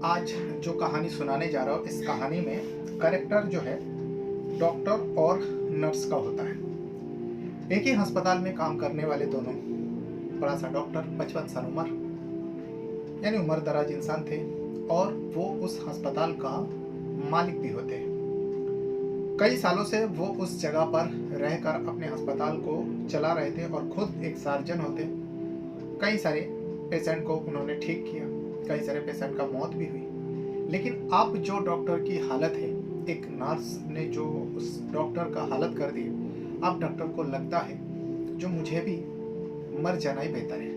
आज जो कहानी सुनाने जा रहा हूँ, इस कहानी में कैरेक्टर जो है डॉक्टर और नर्स का होता है। एक ही अस्पताल में काम करने वाले दोनों, बड़ा सा डॉक्टर 55 साल उम्र, यानी उम्र दराज इंसान थे और वो उस अस्पताल का मालिक भी होते हैं। कई सालों से वो उस जगह पर रहकर अपने अस्पताल को चला रहे थे और खुद एक सर्जन होते। कई सारे पेशेंट को उन्होंने ठीक किया, कई सारे पेशेंट का मौत भी हुई। लेकिन अब जो डॉक्टर की हालत है, एक नर्स ने जो उस डॉक्टर का हालत कर दी, अब डॉक्टर को लगता है जो मुझे भी मर जाना ही बेहतर है,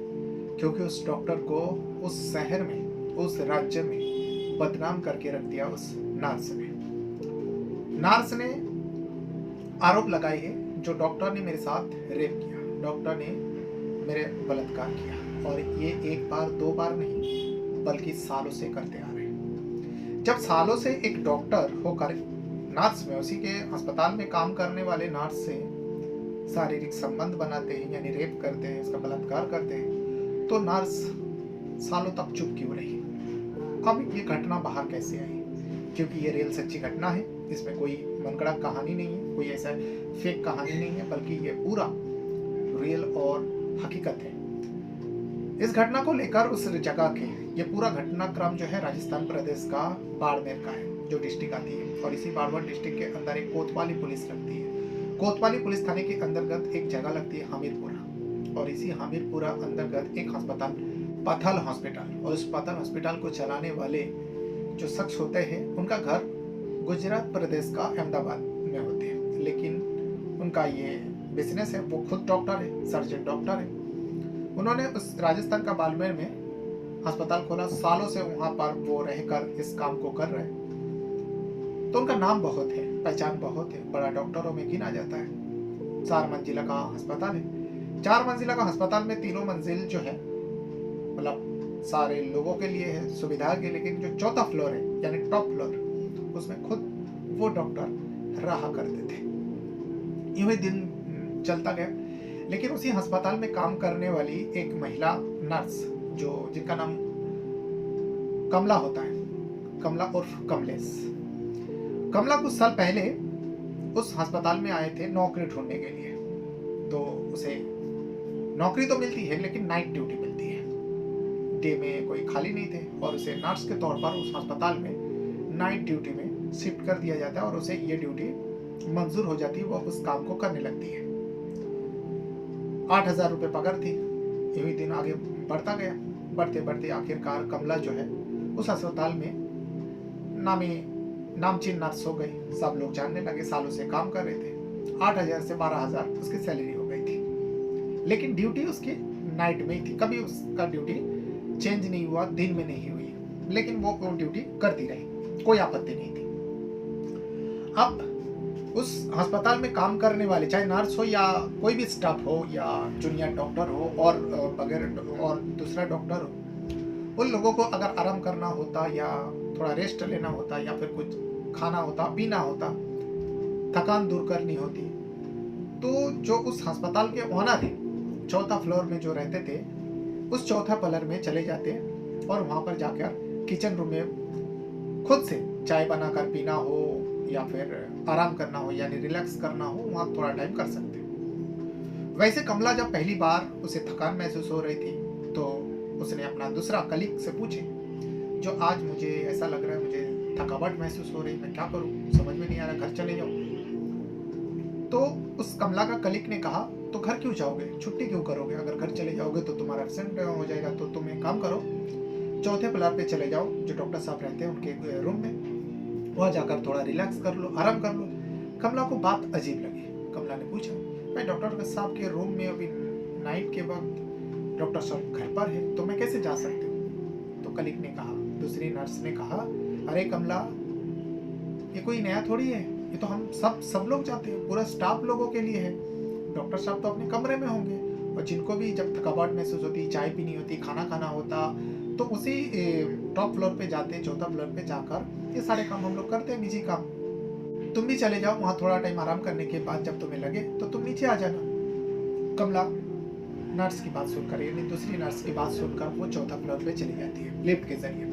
क्योंकि उस डॉक्टर को उस शहर में, उस राज्य में बदनाम करके रख दिया उस नर्स ने। नर्स ने आरोप लगाए है जो डॉक्टर ने मेरे साथ रेप किया, डॉक्टर ने मेरे बलात्कार किया, और ये एक बार दो बार नहीं बल्कि सालों से करते आ रहे हैं। जब सालों से एक डॉक्टर होकर नर्स में, उसी के अस्पताल में काम करने वाले नर्स से शारीरिक संबंध बनाते हैं, यानी रेप करते हैं, इसका बलात्कार करते हैं, तो नर्स सालों तक चुप क्यों रही? अब ये घटना बाहर कैसे आई? क्योंकि ये रियल सच्ची घटना है, इसमें कोई मनगढ़ंत कहानी नहीं है, कोई ऐसा फेक कहानी नहीं है, बल्कि ये पूरा रियल और हकीकत है। इस घटना को लेकर उस जगह के, ये पूरा घटनाक्रम जो है राजस्थान प्रदेश का बाड़मेर का है, जो डिस्ट्रिक्ट आती है, और इसी बाड़मेर डिस्ट्रिक्ट के अंदर एक कोतवाली पुलिस लगती है। कोतवाली पुलिस थाने के अंतर्गत एक जगह लगती है हमीरपुरा, और इसी हमीरपुरा अंतर्गत एक अस्पताल, पथल हॉस्पिटल, और उस पथल हॉस्पिटल को चलाने वाले जो शख्स होते हैं उनका घर गुजरात प्रदेश का अहमदाबाद में होते हैं, लेकिन उनका ये बिजनेस है, वो खुद डॉक्टर है, सर्जन डॉक्टर है। उन्होंने उस राजस्थान का बाड़मेर में अस्पताल खोला, सालों से वहां पर वो रहकर इस काम को कर रहे हैं, तो उनका नाम बहुत है, पहचान बहुत है, बड़ा डॉक्टरों में गिना जाता है। 4 मंजिला का अस्पताल है। 4 मंजिला का अस्पताल में तीनों मंजिल जो है मतलब सारे लोगों के लिए है, सुविधा के, लेकिन जो चौथा फ्लोर है यानी टॉप फ्लोर, उसमें खुद वो डॉक्टर रहा करते थे। यूं ही दिन चलता गया, लेकिन उसी अस्पताल में काम करने वाली एक महिला नर्स, जो जिनका नाम कमला होता है, कमला उर्फ कमलेश। कमला कुछ साल पहले उस अस्पताल में आए थे नौकरी ढूंढने के लिए। तो उसे नौकरी तो मिलती है, लेकिन नाइट ड्यूटी मिलती है, डे में कोई खाली नहीं थे, और उसे नर्स के तौर पर उस अस्पताल में नाइट ड्यूटी में शिफ्ट कर दिया जाता है, और उसे ये ड्यूटी मंजूर हो जाती है, वो उस काम को करने लगती है। 8,000 रुपये पगार थी। यही दिन आगे बढ़ता गया, बढ़ते बढ़ते आखिरकार कमला जो है उस अस्पताल में नामचीन नर्स हो गई। सब लोग जानने लगे, सालों से काम कर रहे थे। 8,000 से 12,000 उसकी सैलरी हो गई थी, लेकिन ड्यूटी उसकी नाइट में ही थी, कभी उसका ड्यूटी चेंज नहीं हुआ, दिन में नहीं हुई, लेकिन वो ड्यूटी करती रही, कोई आपत्ति नहीं थी। अब उस अस्पताल में काम करने वाले, चाहे नर्स हो या कोई भी स्टाफ हो या जूनियर डॉक्टर हो और वगैरह और दूसरा डॉक्टर हो, उन लोगों को अगर आराम करना होता या थोड़ा रेस्ट लेना होता या फिर कुछ खाना होता, पीना होता, थकान दूर करनी होती, तो जो उस अस्पताल के ओनर है, चौथा फ्लोर में जो रहते थे, उस चौथा फ्लोर में चले जाते और वहां पर जाकर किचन रूम में खुद से चाय बनाकर पीना हो या फिर आराम करना हो, यानी रिलैक्स करना हो, वहां थोड़ा टाइम कर सकते। वैसे कमला जब पहली बार उसे थकान महसूस हो रही थी, तो उसने अपना दूसरा कलीग से पूछे, जो आज मुझे ऐसा लग रहा है, मुझे थकावट महसूस हो रही, मैं क्या करूं, समझ में नहीं आ रहा, घर चले जाओ। तो उस कमला का कलीग ने कहा, तो घर क्यों जाओगे, छुट्टी क्यों करोगे? अगर घर चले जाओगे तो तुम्हारा एब्सेंट हो जाएगा, तो तुम एक काम करो, चौथे फ्लोर पे चले जाओ, जो डॉक्टर साहब रहते हैं उनके रूम में, वहाँ जाकर थोड़ा रिलैक्स कर लो, आराम कर लो। कमला को बात अजीब लगी। कमला ने पूछा, मैं डॉक्टर साहब के रूम में अभी नाइट के वक्त, डॉक्टर साहब घर पर है, तो मैं कैसे जा सकती हूँ? तो कलीग ने कहा, दूसरी नर्स ने कहा, अरे कमला, ये कोई नया थोड़ी है, ये तो हम सब लोग जाते हैं, पूरा स्टाफ लोगों के लिए है। डॉक्टर साहब तो अपने कमरे में होंगे, और जिनको भी जब थकावट महसूस होती, चाय पीनी होती, खाना खाना होता, तो उसी टॉप फ्लोर पे जाते, चौथा फ्लोर पे जाकर ये सारे काम हम लोग करते हैं, निजी काम। तुम भी चले जाओ, वहाँ थोड़ा टाइम आराम करने के बाद जब तुम्हें लगे तो तुम नीचे आ जाना। कमला नर्स की बात सुनकर, यानी दूसरी नर्स की बात सुनकर वो चौथा फ्लोर पे चली जाती है लिफ्ट के जरिए।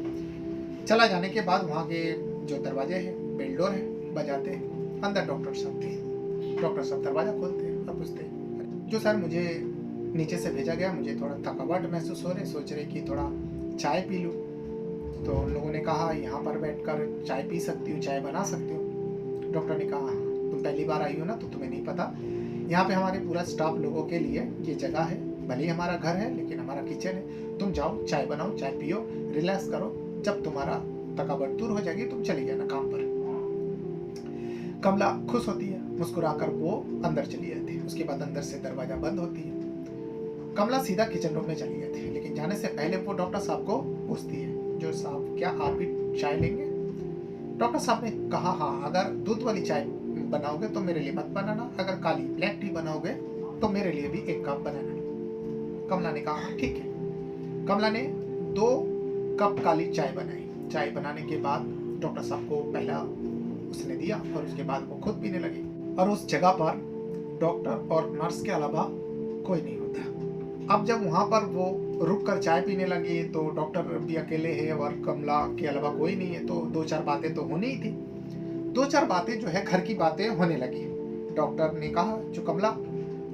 चला जाने के बाद वहाँ के जो दरवाजे हैं, बेल डोर है, बजाते हैं, अंदर डॉक्टर साहब थे। डॉक्टर साहब दरवाज़ा खोलते हैं और पूछते हैं, जो सर मुझे नीचे से भेजा गया, मुझे थोड़ा थकावट महसूस हो रही, सोच रहे कि थोड़ा चाय पी लूँ। तो उन लोगों ने कहा यहाँ पर बैठकर चाय पी सकती हूँ, चाय बना सकती हूँ। डॉक्टर ने कहा हाँ, तुम पहली बार आई हो ना, तो तुम्हें नहीं पता, यहाँ पे हमारे पूरा स्टाफ लोगों के लिए ये जगह है, भले ही हमारा घर है लेकिन हमारा किचन है, तुम जाओ चाय बनाओ, चाय पियो, रिलैक्स करो, जब तुम्हारा थकावट दूर हो जाएगी तुम चली जाना काम पर। कमला खुश होती है, मुस्कुराकर वो अंदर चली जाती है। उसके बाद अंदर से दरवाजा बंद होती है। कमला सीधा किचन रूम में चली जाती है, लेकिन जाने से पहले वो डॉक्टर साहब को पूछती है, जो साहब क्या आप भी चाय लेंगे? डॉक्टर साहब ने कहा हाँ, अगर दूध वाली चाय बनाओगे तो मेरे लिए मत बनाना, अगर काली ब्लैक टी बनाओगे तो मेरे लिए भी एक कप बनाना। कमला ने कहा हाँ ठीक है। कमला ने 2 कप काली चाय बनाई। चाय बनाने के बाद डॉक्टर साहब को पहला उसने दिया और उसके बाद वो खुद पीने लगी। और उस जगह पर डॉक्टर और नर्स के अलावा कोई नहीं होता। अब जब वहाँ पर वो रुक कर चाय पीने लगी तो डॉक्टर भी अकेले है और कमला के अलावा कोई नहीं है, तो 2-4 बातें तो होनी ही थी। 2-4 बातें जो है घर की बातें होने लगी। डॉक्टर ने कहा, जो कमला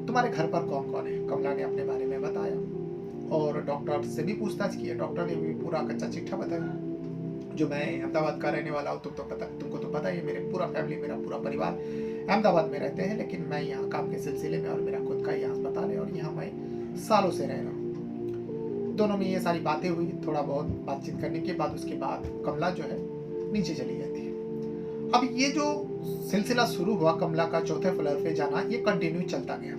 तुम्हारे घर पर कौन कौन है? कमला ने अपने बारे में बताया और डॉक्टर से भी पूछताछ किया। डॉक्टर ने भी पूरा कच्चा चिट्ठा बताया, जो मैं अहमदाबाद का रहने वाला हूँ, तुमको तो पता ही है, मेरे पूरा फैमिली, मेरा पूरा परिवार अहमदाबाद में रहते हैं, लेकिन मैं यहाँ काम के सिलसिले में, और मेरा खुद का ही अस्पताल है और यहाँ मैं सालों से रह रहा हूँ। दोनों में ये सारी बातें हुई। थोड़ा बहुत बातचीत करने के बाद उसके बाद कमला जो है नीचे चली जाती है। अब ये जो सिलसिला शुरू हुआ कमला का चौथे फ्लोर पे जाना, ये कंटिन्यू चलता गया।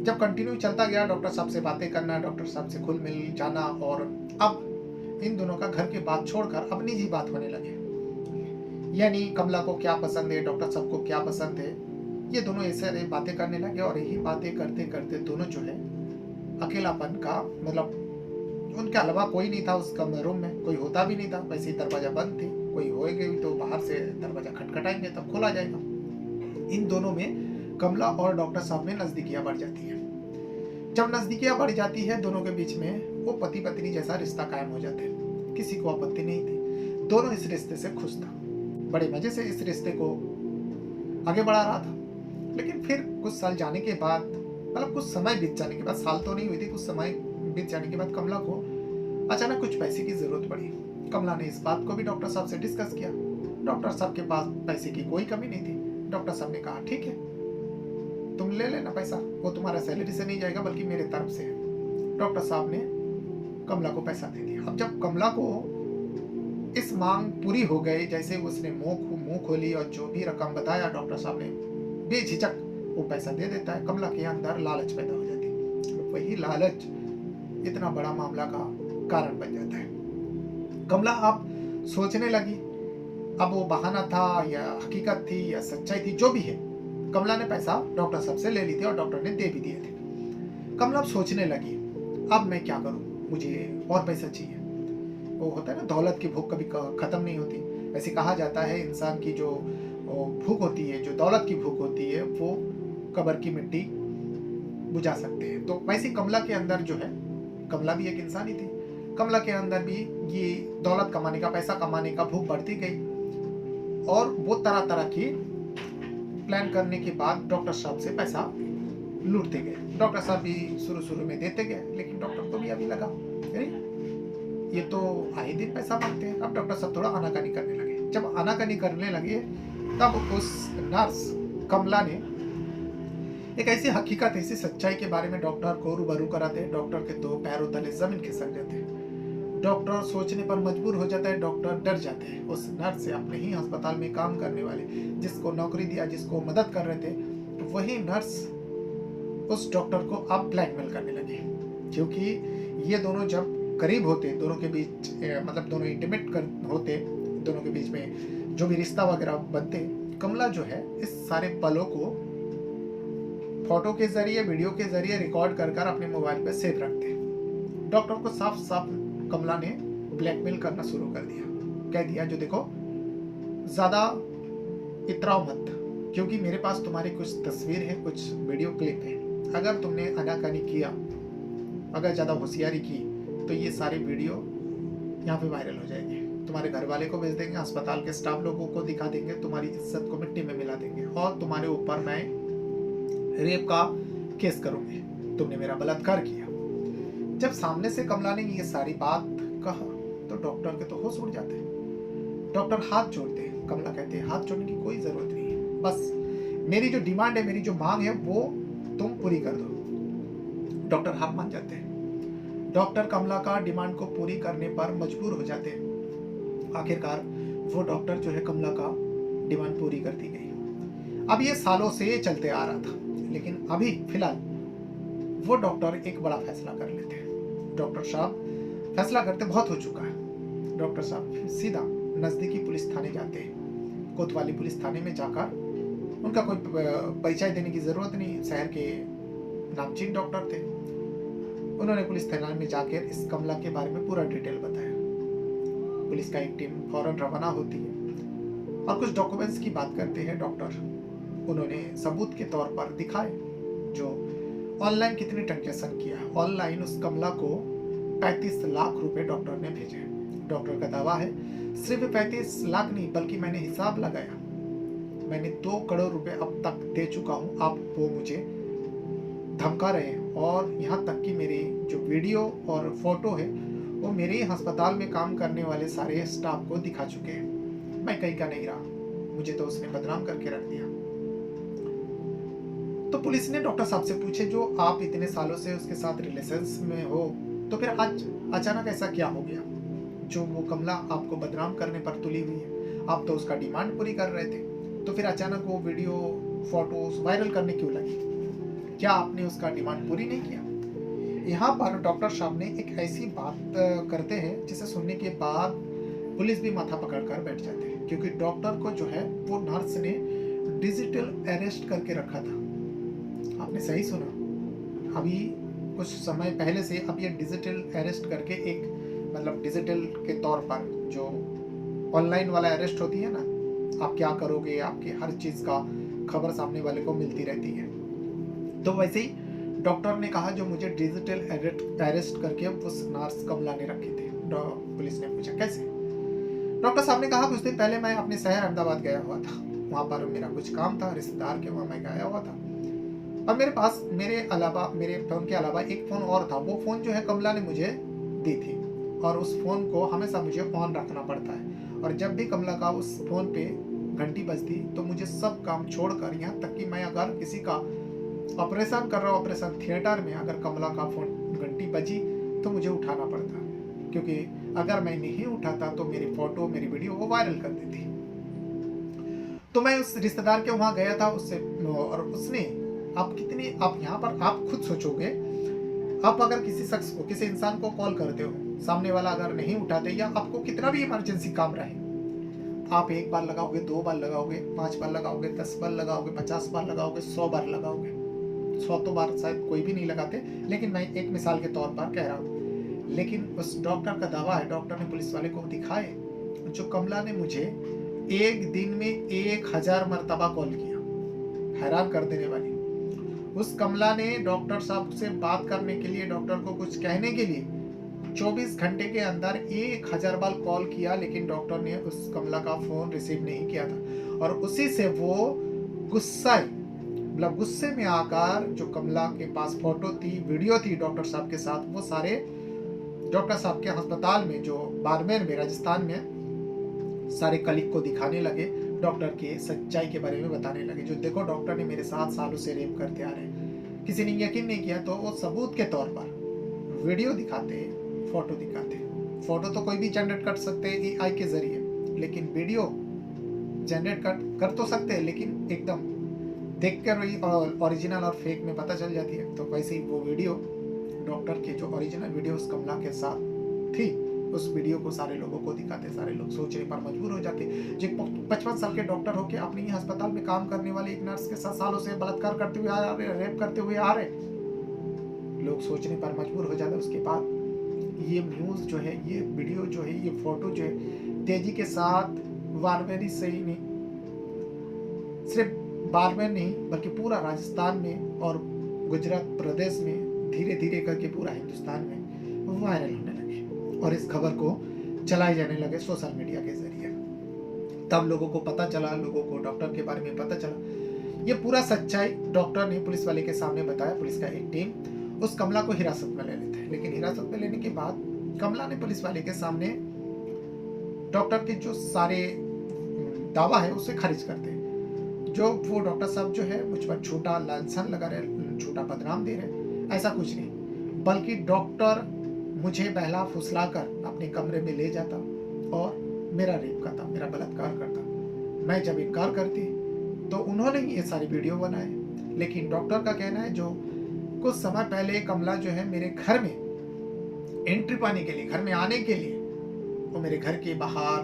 जब कंटिन्यू चलता गया, डॉक्टर साहब से बातें करना, डॉक्टर साहब से खुल मिल जाना, और अब इन दोनों का घर की बात छोड़कर अपनी ही बात होने लगे। यानी कमला को क्या पसंद है, डॉक्टर साहब को क्या पसंद है, ये दोनों ऐसे बातें करने लगे। और यही बातें करते करते दोनों जो है अकेलापन का, मतलब उनके अलावा कोई नहीं था उस कमरे रूम में, कोई होता भी नहीं था, वैसे ही दरवाजा बंद थी, कोई होएगा भी तो बाहर से दरवाजा खटखटाएंगे तब खोला जाएगा। इन दोनों में कमला और डॉक्टर साहब में नजदीकियां बढ़ जाती है। जब नजदीकियां बढ़ जाती है दोनों के बीच में, वो पति पत्नी जैसा रिश्ता कायम हो जाता है। किसी को आपत्ति नहीं थी, दोनों इस रिश्ते से खुश था, बड़े मजे से इस रिश्ते को आगे बढ़ा रहा था। लेकिन फिर कुछ साल जाने के बाद, मतलब कुछ समय बीत जाने के बाद, साल तो नहीं हुई थी, कुछ समय बीत जाने के बाद कमला को अचानक कुछ पैसे की जरूरत पड़ी। कमला ने इस बात को भी डॉक्टर साहब से डिस्कस किया। डॉक्टर साहब के पास पैसे की कोई कमी नहीं थी। डॉक्टर साहब ने कहा ठीक है, तुम ले लेना पैसा, वो तुम्हारा सैलरी से नहीं जाएगा बल्कि मेरे तरफ से है। डॉक्टर साहब ने कमला को पैसा दे दिया। अब जब कमला को इस मांग पूरी हो गई, जैसे उसने मुंह खोली और जो भी रकम बताया डॉक्टर साहब ने, बेझिझक वो पैसा दे देता है। कमला के अंदर लालच पैदा हो जाती है, वही लालच इतना बड़ा मामला का कारण बन जाता है। कमला अब सोचने लगी, अब वो बहाना था या हकीकत थी या सच्चाई थी, जो भी है, कमला ने पैसा डॉक्टर साहब से ले ली थी और डॉक्टर ने दे भी दिए थे। कमला अब सोचने लगी, अब मैं क्या करूं, मुझे और पैसा चाहिए। वो होता है ना, दौलत की भूख कभी खत्म नहीं होती। वैसे कहा जाता है इंसान की जो भूख होती है, जो दौलत की भूख होती है, वो कब्र की मिट्टी बुझा सकते हैं। तो वैसे कमला के अंदर जो है, कमला भी एक इंसान ही थी, कमला के अंदर भी ये दौलत कमाने का, पैसा कमाने का भूख बढ़ती गई। और वो तरह तरह की प्लान करने के बाद डॉक्टर साहब से पैसा लूटते गए। डॉक्टर साहब भी शुरू में देते गए, लेकिन डॉक्टर को भी अभी लगा अरे ये तो आए दिन पैसा मांगते हैं। अब डॉक्टर साहब थोड़ा आनाकानी करने लगे। जब आनाकानी करने लगे तब उस नर्स कमला ने एक ऐसी हकीकत, ऐसी सच्चाई के बारे में डॉक्टर को रूबरू कराते हैं। डॉक्टर के 2 पैरों तले जमीन खिसक जाते हैं। डॉक्टर सोचने पर मजबूर हो जाता है, डॉक्टर डर जाते हैं उस नर्स से। अपने ही अस्पताल में काम करने वाले, जिसको नौकरी दिया, जिसको मदद कर रहे थे, वही नर्स उस डॉक्टर को अब ब्लैकमेल करने लगे। क्योंकि ये दोनों जब करीब होते, दोनों के बीच मतलब दोनों इंटीमेट होते, दोनों के बीच में जो भी रिश्ता वगैरह बनते, कमला जो है इस सारे पलों को फोटो के जरिए, वीडियो के जरिए रिकॉर्ड कर अपने मोबाइल पे सेव रखते। डॉक्टर को साफ साफ कमला ने ब्लैकमेल करना शुरू कर दिया। कह दिया, जो देखो ज्यादा इतराओ मत, क्योंकि मेरे पास तुम्हारी कुछ तस्वीर है, कुछ वीडियो क्लिप है। अगर तुमने आनाकानी किया, अगर ज्यादा होशियारी की, तो ये सारे वीडियो यहाँ पे वायरल हो जाएंगे, तुम्हारे तुम्हारे घर वाले को भेज देंगे, अस्पताल के स्टाफ लोगों को दिखा देंगे, तुम्हारी इज्जत को मिट्टी में मिला देंगे और तुम्हारे ऊपर मैं रेप का केस करूंगी, तुमने मेरा बलात्कार किया। जब सामने से कमला ने ये सारी बात कहा तो डॉक्टर के तो होश उड़ जाते हैं। डॉक्टर हाथ जोड़ते हैं। कमला कहते हैं हाथ जोड़ने की कोई जरूरत नहीं है, बस मेरी जो डिमांड है, मेरी जो मांग है वो तुम पूरी कर दो। डॉक्टर हार मान जाते हैं। डॉक्टर कमला का डिमांड को पूरी करने पर मजबूर हो जाते हैं। आखिरकार वो डॉक्टर जो है कमला का डिमांड पूरी कर दी गई। अब ये सालों से चलते आ रहा था, लेकिन अभी फिलहाल वो डॉक्टर एक बड़ा फैसला कर लेते हैं। डॉक्टर साहब फैसला करते बहुत हो चुका है। डॉक्टर साहब सीधा नजदीकी पुलिस थाने जाते हैं। कोतवाली पुलिस थाने में जाकर उनका कोई परिचय देने की जरूरत नहीं, शहर के नामचीन डॉक्टर थे। उन्होंने पुलिस थाने में जाकर इस कमला के बारे में पूरा डिटेल बताया। पुलिस का एक टीम फौरन रवाना होती है और कुछ डॉक्यूमेंट्स की बात करते हैं डॉक्टर। उन्होंने सबूत के तौर पर दिखाए जो ऑनलाइन कितने ट्रांजेक्शन किया। ऑनलाइन उस कमला को 35 लाख रुपए डॉक्टर ने भेजे। डॉक्टर का दावा है सिर्फ 35 लाख नहीं, बल्कि मैंने हिसाब लगाया, मैंने 2 करोड़ रुपए अब तक दे चुका हूं। आप वो मुझे धमका रहे हैं और यहाँ तक कि मेरे जो वीडियो और फोटो है वो मेरे ही अस्पताल में काम करने वाले सारे स्टाफ को दिखा चुके हैं। मैं कहीं का नहीं रहा, मुझे तो उसने बदनाम करके रख दिया। तो पुलिस ने डॉक्टर साहब से पूछे जो आप इतने सालों से उसके साथ रिलेशंस में हो, तो फिर आज अचानक ऐसा क्या हो गया जो वो कमला आपको बदनाम करने पर तुली हुई है? आप तो उसका डिमांड पूरी कर रहे थे, तो फिर अचानक वो वीडियो फोटोज वायरल करने क्यों लगी? क्या आपने उसका डिमांड पूरी नहीं किया? यहाँ पर डॉक्टर साहब ने एक ऐसी बात करते हैं जिसे सुनने के बाद पुलिस भी माथा पकड़ कर बैठ जाते हैं, क्योंकि डॉक्टर को जो है वो नर्स ने डिजिटल अरेस्ट करके रखा था। आपने सही सुना, अभी कुछ समय पहले से अब ये डिजिटल अरेस्ट करके एक मतलब डिजिटल के तौर पर जो ऑनलाइन वाला अरेस्ट होती है ना, आप क्या करोगे, आपके हर चीज़ का खबर सामने वाले को मिलती रहती है। तो वैसे ही डॉक्टर ने कहा जो मुझे डिजिटल अरेस्ट करके उस नर्स कमला ने रखे थे। पुलिस ने पूछा कैसे? डॉक्टर साहब ने कहा कुछ दिन पहले मैं अपने शहर अहमदाबाद गया हुआ था, वहाँ पर मेरा कुछ काम था, रिश्तेदार के वहाँ मैं गया हुआ था और मेरे पास मेरे फ़ोन के अलावा एक फ़ोन और था। वो फ़ोन जो है कमला ने मुझे दी थी और उस फ़ोन को हमेशा मुझे ऑन रखना पड़ता है और जब भी कमला का उस फ़ोन पे घंटी बजती तो मुझे सब काम छोड़कर, यहाँ तक कि मैं अगर किसी का ऑपरेशन कर रहा हूँ, ऑपरेशन थिएटर में अगर कमला का फ़ोन घंटी बजी तो मुझे उठाना पड़ता, क्योंकि अगर मैं नहीं उठाता तो मेरी फ़ोटो मेरी वीडियो वो वायरल कर देती। तो मैं उस रिश्तेदार के वहाँ गया था उससे, और उसने आप यहाँ पर आप खुद सोचोगे, आप अगर किसी शख्स को, किसी इंसान को कॉल करते हो, सामने वाला अगर नहीं उठाते या आपको कितना भी इमरजेंसी काम रहे, आप 1 बार लगाओगे, 2 बार लगाओगे, 5 बार लगाओगे, 10 बार लगाओगे, 50 बार लगाओगे, 100 बार लगाओगे। 100 तो बार शायद कोई भी नहीं लगाते, लेकिन मैं एक मिसाल के तौर पर कह रहा हूँ। लेकिन उस डॉक्टर का दावा है, डॉक्टर ने पुलिस वाले को दिखाए जो कमला ने मुझे एक दिन में 1000 मरतबा कॉल किया। हैरान कर देने वाली। उस कमला ने डॉक्टर साहब से बात करने के लिए, डॉक्टर को कुछ कहने के लिए 24 घंटे के अंदर 1000 बार कॉल किया, लेकिन डॉक्टर ने उस कमला का फोन रिसीव नहीं किया था और उसी से वो गुस्से में आकर जो कमला के पास फोटो थी, वीडियो थी डॉक्टर साहब के साथ, वो सारे डॉक्टर साहब के अस्पताल में जो बाड़मेर में राजस्थान में सारे कलीग को दिखाने लगे, डॉक्टर के सच्चाई के बारे में बताने लगे। जो देखो डॉक्टर ने मेरे 7 सालों से रेप करते आ रहे हैं। किसी ने यकीन नहीं किया तो वो सबूत के तौर पर वीडियो दिखाते, फोटो दिखाते। फोटो तो कोई भी जनरेट कर सकते हैं एआई के जरिए, लेकिन वीडियो जनरेट कर तो सकते हैं, लेकिन एकदम देख कर वही ओरिजिनल और फेक में पता चल जाती है। तो वैसे ही वो वीडियो, डॉक्टर के जो ओरिजिनल वीडियो उस कमला के साथ थी, उस वीडियो को सारे लोगों को दिखाते, सारे लोग सोचने पर मजबूर हो जाते। जो 55 साल के डॉक्टर होके अपने ही अस्पताल में काम करने वाले एक नर्स के साथ सालों से बलात्कार करते हुए आ रहे, रेप करते हुए आ रहे, लोग सोचने पर मजबूर हो जाते। उसके बाद ये न्यूज़ जो है, ये वीडियो जो है, ये फोटो जो है, तेजी के साथ बाड़मेर ही सही नहीं, सिर्फ बाड़मेर नहीं बल्कि पूरा राजस्थान में और गुजरात प्रदेश में, धीरे धीरे करके पूरा हिंदुस्तान में वायरल होने लगे। और इस खबर को चलाए जाने लगे सोशल मीडिया के जरिए। तब लोगों को पता चला, लोगों को डॉक्टर के बारे में पता चला। ये पूरा सच्चाई डॉक्टर ने पुलिस वाले के सामने बताया। पुलिस का एक टीम उस कमला को हिरासत में ले लेते हैं, लेकिन हिरासत में लेने के बाद कमला ने पुलिस वाले के सामने डॉक्टर के जो सारे दावा है उसे खारिज करते हैं। जो वो डॉक्टर साहब जो है मुझ पर झूठा लांछन लगा रहे, झूठा बदनाम दे रहे, ऐसा कुछ नहीं, बल्कि डॉक्टर मुझे बहला फुसला कर अपने कमरे में ले जाता और मेरा रेप करता, मेरा बलात्कार करता। मैं जब इनकार करती तो उन्होंने ये सारी वीडियो बनाए। लेकिन डॉक्टर का कहना है जो कुछ समय पहले कमला जो है मेरे घर में एंट्री पाने के लिए, घर में आने के लिए, वो मेरे घर के बाहर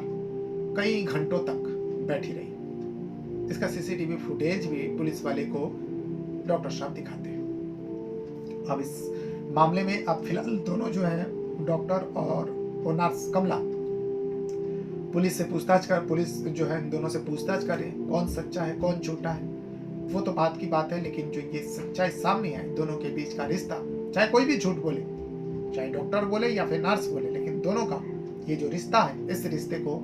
कई घंटों तक बैठी रही। इसका सीसीटीवी फुटेज भी पुलिस वाले को डॉक्टर साहब दिखाते हैं। अब इस मामले में अब फिलहाल दोनों जो है डॉक्टर और वो नर्स कमला पुलिस से पूछताछ कर, पुलिस जो है इन दोनों से पूछताछ करे कौन सच्चा है कौन झूठा है, वो तो बात की बात है। लेकिन जो ये सच्चाई सामने आए, दोनों के बीच का रिश्ता, चाहे कोई भी झूठ बोले, चाहे डॉक्टर बोले या फिर नर्स बोले, लेकिन दोनों का ये जो रिश्ता है इस रिश्ते को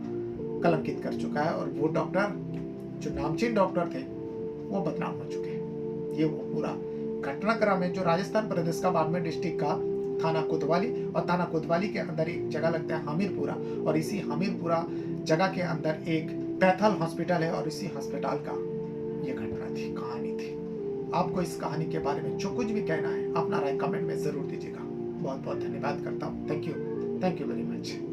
कलंकित कर चुका है। और वो डॉक्टर जो नामचीन डॉक्टर थे वो बदनाम हो चुके हैं। ये वो पूरा घटनाक्रम है जो राजस्थान प्रदेश का बाड़मेर डिस्ट्रिक्ट का थाना कोतवाली, और थाना कोतवाली के अंदर एक जगह लगता है हमीरपुरा, और इसी हमीरपुरा जगह के अंदर एक पैथल हॉस्पिटल है, और इसी हॉस्पिटल का ये घटना थी, कहानी थी। आपको इस कहानी के बारे में जो कुछ भी कहना है अपना राय कमेंट में जरूर दीजिएगा। बहुत बहुत धन्यवाद करता हूँ। Thank you very much.